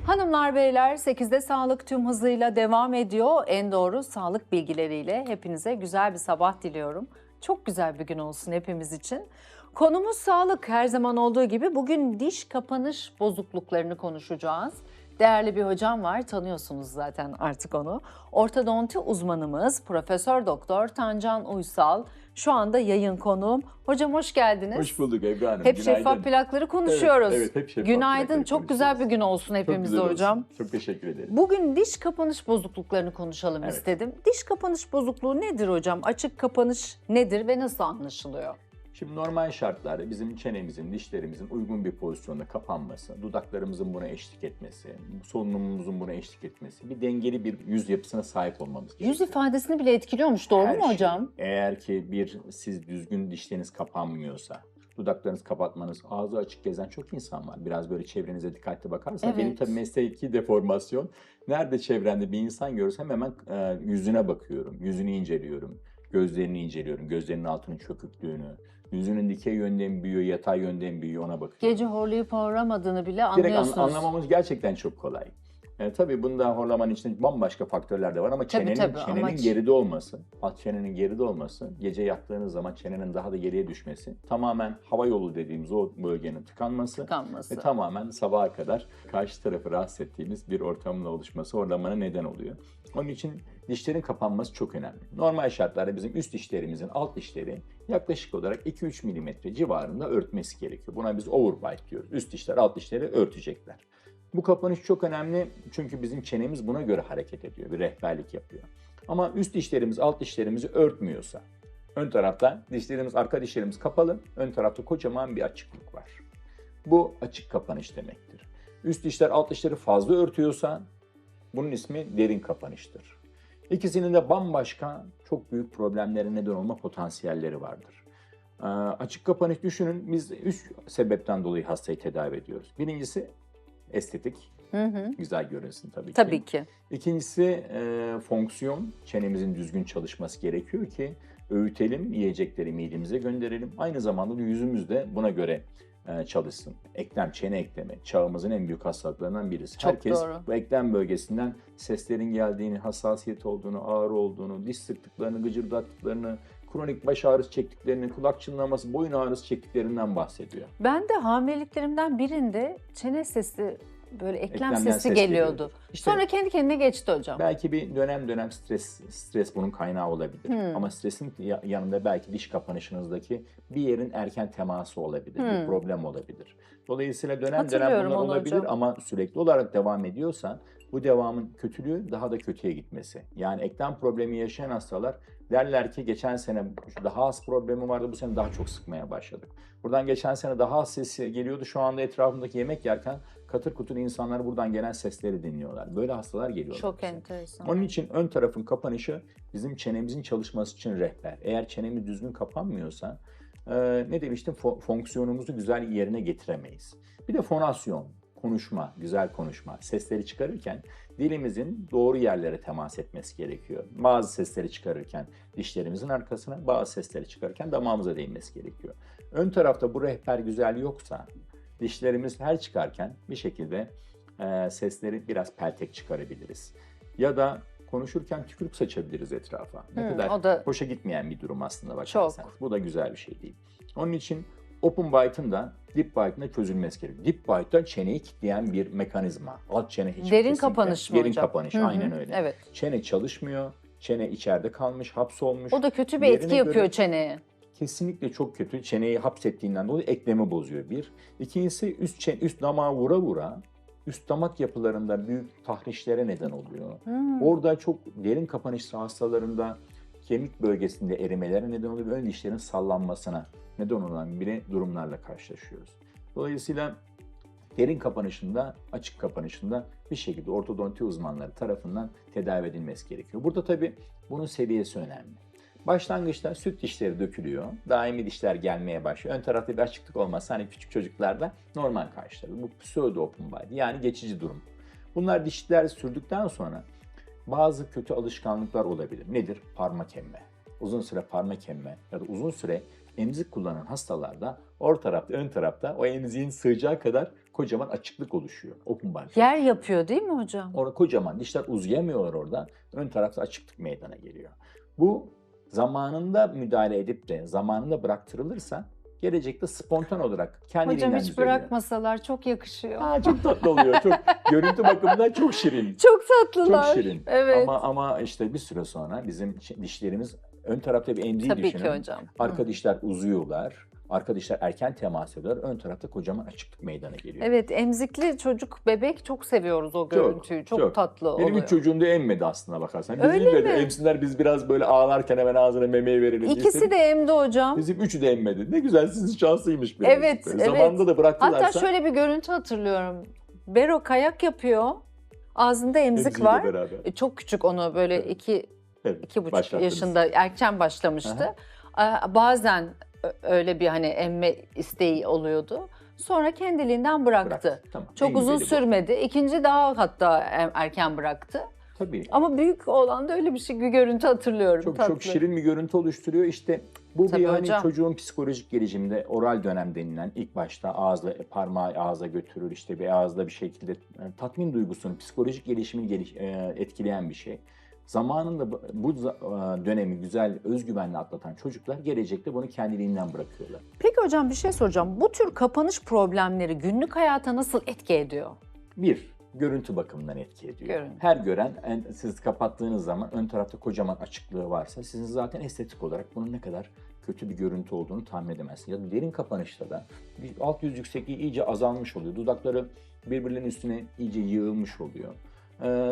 Hanımlar beyler 8'de sağlık tüm hızıyla devam ediyor. En doğru sağlık bilgileriyle hepinize güzel bir sabah diliyorum. Çok güzel bir gün olsun hepimiz için. Konumuz sağlık, her zaman olduğu gibi bugün diş kapanış bozukluklarını konuşacağız. Değerli bir hocam var, tanıyorsunuz zaten artık onu. Ortodonti uzmanımız Profesör Doktor Tancan Uysal. Şu anda yayın konuğum. Hocam hoş geldiniz. Hoş bulduk Ebru Hanım. Hep Günaydın. şeffaf plakları konuşuyoruz. Evet, hep şeffaf Günaydın, plakları çok güzel bir konuşuyoruz. gün olsun Çok hepimize güzel hocam. olsun. Çok teşekkür ederim. Bugün diş kapanış bozukluklarını konuşalım Evet. istedim. Diş kapanış bozukluğu nedir hocam? Açık kapanış nedir ve nasıl anlaşılıyor? Şimdi normal şartlarda bizim çenemizin, dişlerimizin uygun bir pozisyonda kapanması, dudaklarımızın buna eşlik etmesi, solunumumuzun buna eşlik etmesi, bir dengeli bir yüz yapısına sahip olmamız gerekiyor. Yüz ifadesini bile etkiliyormuş, doğru Her mu şey, hocam? eğer ki siz düzgün dişleriniz kapanmıyorsa, dudaklarınızı kapatmanız, ağzı açık gezen çok insan var. Biraz böyle çevrenize dikkatli bakarsanız. Evet. Benim tabii mesleki deformasyon. Nerede çevrende bir insan görürsem hemen yüzüne bakıyorum, yüzünü inceliyorum, gözlerini inceliyorum, gözlerinin altının çöküklüğünü, yüzünün dikey yönden mi büyüyor, yatay yönden mi büyüyor ona bakıyorum. Gece horlayıp horlamadığını bile Direkt anlıyorsunuz. anlamamız gerçekten çok kolay. Tabii bunda horlamanın içinde bambaşka faktörler de var ama çenenin amaç. geride olması, alt çenenin geride olması, gece yattığınız zaman çenenin daha da geriye düşmesi, tamamen hava yolu dediğimiz o bölgenin tıkanması ve tamamen sabaha kadar karşı tarafı rahatsız ettiğimiz bir ortamın oluşması horlamana neden oluyor. Onun için dişlerin kapanması çok önemli. Normal şartlarda bizim üst dişlerimizin alt dişleri yaklaşık olarak 2-3 mm civarında örtmesi gerekiyor. Buna biz overbite diyoruz. Üst dişler alt dişleri örtecekler. Bu kapanış çok önemli çünkü bizim çenemiz buna göre hareket ediyor, bir rehberlik yapıyor. Ama üst dişlerimiz alt dişlerimizi örtmüyorsa, ön tarafta dişlerimiz, arka dişlerimiz kapalı, ön tarafta kocaman bir açıklık var. Bu açık kapanış demektir. Üst dişler alt dişleri fazla örtüyorsa bunun ismi derin kapanıştır. İkisinin de bambaşka çok büyük problemlere neden olma potansiyelleri vardır. Açık kapanış düşünün, biz 3 sebepten dolayı hastayı tedavi ediyoruz. Birincisi estetik, güzel görünsün tabii ki. Tabii ki. İkincisi fonksiyon, çenemizin düzgün çalışması gerekiyor ki öğütelim, yiyecekleri midemize gönderelim. Aynı zamanda da yüzümüz de buna göre çalışsın. Eklem, çene eklemi, çağımızın en büyük hastalıklarından birisi. Çok Herkes doğru. bu eklem bölgesinden seslerin geldiğini, hassasiyet olduğunu, ağrı olduğunu, diş sıktıklarını, gıcırdattıklarını, kronik baş ağrısı çektiklerini, kulak çınlaması, boyun ağrısı çektiklerinden bahsediyor. Ben de hamileliklerimden birinde çene sesi, böyle eklem Eklemden sesi ses geliyordu. geliyordu. İşte Sonra kendi kendine geçti hocam. belki bir dönem stres bunun kaynağı olabilir. Ama stresin yanında belki diş kapanışınızdaki bir yerin erken teması olabilir, bir problem olabilir. Dolayısıyla dönem Hatırlıyorum bunlar onu olabilir hocam. ama sürekli olarak devam ediyorsa bu devamın kötülüğü daha da kötüye gitmesi. Yani eklem problemi yaşayan hastalar derler ki geçen sene daha az problemi vardı, bu sene daha çok sıkmaya başladık. Buradan geçen sene daha az ses geliyordu, şu anda etrafımdaki yemek yerken katır kutur insanlar buradan gelen sesleri dinliyorlar. Böyle hastalar geliyorlar. Çok enteresan. Onun için ön tarafın kapanışı bizim çenemizin çalışması için rehber. Eğer çenemiz düzgün kapanmıyorsa ne demiştim, fonksiyonumuzu güzel yerine getiremeyiz. Bir de fonasyon, konuşma, güzel konuşma, sesleri çıkarırken dilimizin doğru yerlere temas etmesi gerekiyor. Bazı sesleri çıkarırken dişlerimizin arkasına, bazı sesleri çıkarırken damağımıza değmesi gerekiyor. Ön tarafta bu rehber güzel yoksa dişlerimiz her çıkarken bir şekilde sesleri biraz peltek çıkarabiliriz. Ya da konuşurken tükürük saçabiliriz etrafa. Ne kadar o da hoşa gitmeyen bir durum aslında bakarsanız. çok. Bu da güzel bir şey değil. Onun için open bite'ın da deep bite'ın da çözülmesi gerekiyor. Deep bite'da çeneyi kilitleyen bir mekanizma. Alt çene hiç Derin kesinlikle. kapanış mı Derin hocam? kapanış, aynen öyle. Evet. Çene çalışmıyor, çene içeride kalmış, hapsolmuş. O da kötü bir Yerine etki yapıyor göre- çeneye. Kesinlikle çok kötü. Çeneyi hapsettiğinden dolayı eklemi bozuyor bir. İkincisi üst damağa vura vura üst damak yapılarında büyük tahrişlere neden oluyor. Orada çok derin kapanış hastalarında kemik bölgesinde erimelere neden oluyor ve ön dişlerin sallanmasına neden olan durumlarla karşılaşıyoruz. Dolayısıyla derin kapanışında, açık kapanışında bir şekilde ortodonti uzmanları tarafından tedavi edilmesi gerekiyor. Burada tabii bunun seviyesi önemli. Başlangıçta süt dişleri dökülüyor, daimi dişler gelmeye başlıyor. Ön tarafta bir açıklık olmazsa hani küçük çocuklarda normal karşılanır. Bu pseudo open bite, yani geçici durum. Bunlar dişler sürdükten sonra bazı kötü alışkanlıklar olabilir. Nedir? Parmak emme. Uzun süre parmak emme ya da uzun süre emzik kullanan hastalarda ön tarafta o emziğin sığacağı kadar kocaman açıklık oluşuyor. Open bar. Yer yapıyor değil mi hocam? Orada kocaman dişler uzayamıyorlar orada. Ön tarafta açıklık meydana geliyor. Bu zamanında müdahale edip de zamanında bıraktırılırsa gelecekte spontan olarak kendiliğinden Hocam hiç düzeliyor. bırakmasalar çok yakışıyor. Çok tatlı oluyor. Çok görüntü bakımından çok şirin. Çok tatlılar. Çok şirin. Evet. Ama işte bir süre sonra bizim dişlerimiz ön tarafta bir emziği Tabii düşünün. ki hocam. Arka dişler uzuyorlar. Arka dişler erken temas ediyorlar. Ön tarafta kocaman açıklık meydana geliyor. Evet, emzikli çocuk, bebek çok seviyoruz o görüntüyü. Çok tatlı oluyor. Benim 3 çocuğum da emmedi aslına bakarsan. Bizim Öyle mi? Emsinler, biz biraz böyle ağlarken hemen ağzına memeyi verelim. İkisi de emdi hocam. Bizim üçü de emmedi. Ne güzel, sizin şanslıymış biraz. Evet, Böyle. evet. Zamanında da bıraktılarsa. Hatta şöyle bir görüntü hatırlıyorum. Bero kayak yapıyor. Ağzında emzik emziğiyle var. beraber. Çok küçük, onu böyle Evet. 2,5 başlattınız. yaşında erken başlamıştı. Bazen öyle bir hani emme isteği oluyordu. Sonra kendiliğinden bıraktı. Tamam. Çok En uzun güzeli bu. sürmedi. İkinci daha hatta erken bıraktı. Tabii. Ama büyük oğlanda öyle bir görüntü hatırlıyorum. Çok tatlı. çok şirin bir görüntü oluşturuyor. İşte bu Tabii bir hani hocam. çocuğun psikolojik gelişiminde oral dönem denilen, ilk başta ağızla parmağı ağza götürür, işte bir ağızda bir şekilde tatmin duygusunu, psikolojik gelişimini etkileyen bir şey. Zamanında bu dönemi güzel, özgüvenle atlatan çocuklar gelecekte bunu kendiliğinden bırakıyorlar. Peki hocam bir şey soracağım. Bu tür kapanış problemleri günlük hayata nasıl etki ediyor? Bir, görüntü bakımından etki ediyor. Görüntü. Her gören, siz kapattığınız zaman ön tarafta kocaman açıklığı varsa sizin zaten estetik olarak bunun ne kadar kötü bir görüntü olduğunu tahmin edemezsiniz. Ya da derin kapanışta da alt yüz yüksekliği iyice azalmış oluyor. Dudakları birbirlerinin üstüne iyice yığılmış oluyor.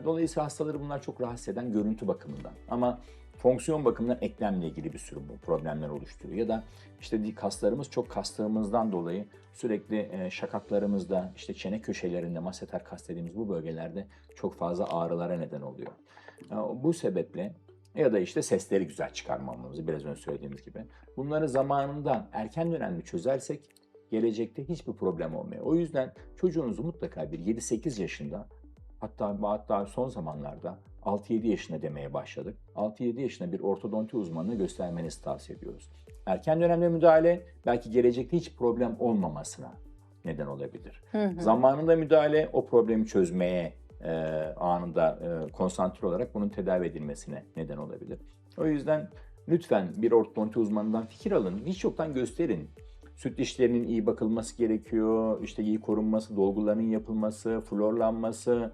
Dolayısıyla hastaları bunlar çok rahatsız eden görüntü bakımından. Ama fonksiyon bakımından eklemle ilgili bir sürü problemler oluşturuyor. Ya da işte kaslarımız çok kastığımızdan dolayı sürekli şakaklarımızda, işte çene köşelerinde, masseter kas dediğimiz bu bölgelerde çok fazla ağrılara neden oluyor. Bu sebeple ya da işte sesleri güzel çıkarmamamızı biraz önce söylediğimiz gibi. Bunları zamanında erken dönemde çözersek gelecekte hiçbir problem olmuyor. O yüzden çocuğunuzu mutlaka bir 7-8 yaşında, hatta son zamanlarda 6-7 yaşında demeye başladık. 6-7 yaşında bir ortodonti uzmanına göstermenizi tavsiye ediyoruz. Erken dönemde müdahale belki gelecekte hiç problem olmamasına neden olabilir. Zamanında müdahale o problemi çözmeye anında konsantre olarak bunun tedavi edilmesine neden olabilir. O yüzden lütfen bir ortodonti uzmanından fikir alın. Hiç yoktan gösterin. Süt dişlerinin iyi bakılması gerekiyor, işte iyi korunması, dolguların yapılması, florlanması,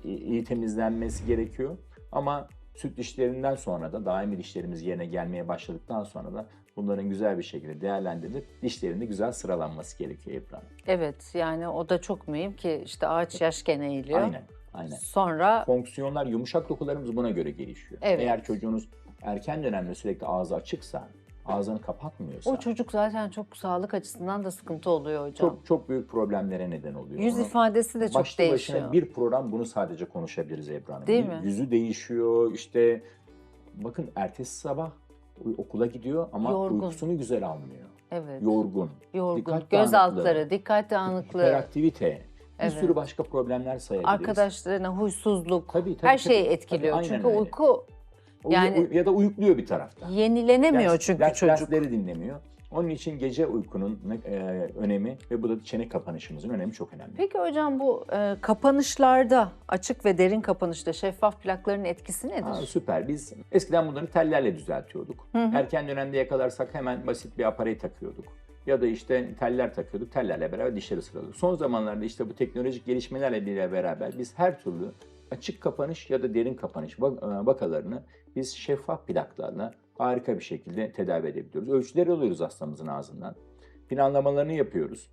iyi temizlenmesi gerekiyor. Ama süt dişlerinden sonra da daimi dişlerimiz yerine gelmeye başladıktan sonra da bunların güzel bir şekilde değerlendirilip dişlerin de güzel sıralanması gerekiyor Ebru Hanım. Evet, yani o da çok mühim ki işte ağaç yaşken eğiliyor. Aynen. Sonra fonksiyonlar, yumuşak dokularımız buna göre gelişiyor. Evet. Eğer çocuğunuz erken dönemde sürekli ağzı açıksa, ağzını kapatmıyorsa, o çocuk zaten çok sağlık açısından da sıkıntı oluyor hocam. çok büyük problemlere neden oluyor. Yüz ifadesi de çok başlı değişiyor. başına bir program bunu sadece konuşabiliriz Ebru Hanım. Değil mi? Yüzü değişiyor, işte bakın ertesi sabah okula gidiyor ama Yorgun. uykusunu güzel almıyor. Evet. Yorgun. Dikkat Göz dağınıklığı, altları, dikkat dağınıklığı, hiperaktivite, bir Evet. sürü başka problemler sayabiliriz. arkadaşlarına huysuzluk, Tabii, her şeyi tabii. etkiliyor. Tabii, aynen Çünkü öyle. uyku yani Ya da uyukluyor bir taraftan. yenilenemiyor çünkü çocuk. Dersleri dinlemiyor. Onun için gece uykunun önemi ve bu da çene kapanışımızın önemi çok önemli. Peki hocam bu kapanışlarda, açık ve derin kapanışta şeffaf plakların etkisi nedir? Süper. Biz eskiden bunları tellerle düzeltiyorduk. Erken dönemde yakalarsak hemen basit bir aparat takıyorduk. Ya da işte teller takıyorduk. Tellerle beraber dişleri sıralıyorduk. Son zamanlarda işte bu teknolojik gelişmelerle beraber biz her türlü açık kapanış ya da derin kapanış vakalarını biz şeffaf plaklarla harika bir şekilde tedavi edebiliyoruz. Ölçüleri alıyoruz hastamızın ağzından. Planlamalarını yapıyoruz.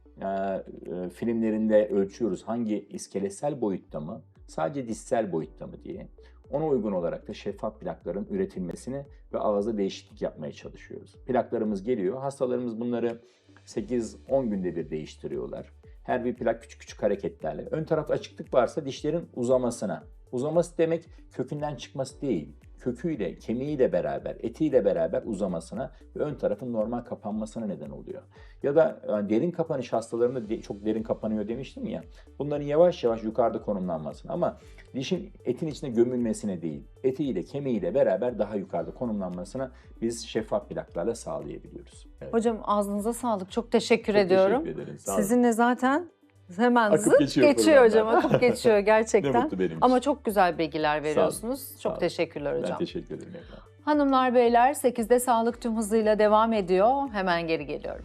Filmlerinde ölçüyoruz hangi iskeletsel boyutta mı, sadece dişsel boyutta mı diye. Ona uygun olarak da şeffaf plakların üretilmesini ve ağızda değişiklik yapmaya çalışıyoruz. Plaklarımız geliyor. Hastalarımız bunları 8-10 günde bir değiştiriyorlar. Her bir plak küçük küçük hareketlerle. Ön tarafta açıklık varsa dişlerin uzamasına. Uzaması demek kökünden çıkması değil. Köküyle, kemiğiyle beraber, etiyle beraber uzamasına ve ön tarafın normal kapanmasına neden oluyor. Ya da derin kapanış hastalarında çok derin kapanıyor demiştim ya. Bunların yavaş yavaş yukarıda konumlanmasına ama dişin etin içine gömülmesine değil, etiyle, kemiğiyle beraber daha yukarıda konumlanmasına biz şeffaf plaklarla sağlayabiliyoruz. Evet. Hocam ağzınıza sağlık. Çok teşekkür Çok ediyorum. teşekkür ederim. Sağ olun. Sizinle zaten Hemen Akıp zıt geçiyor geçiyor hocam. programlar. Akıp geçiyor Ne gerçekten. mutlu benim için. Ama çok güzel bilgiler Sağ olun. veriyorsunuz. Sağ Çok olun. teşekkürler hocam. Ben teşekkür ederim efendim. Hanımlar beyler 8'de sağlık tüm hızıyla devam ediyor. Hemen geri geliyorum.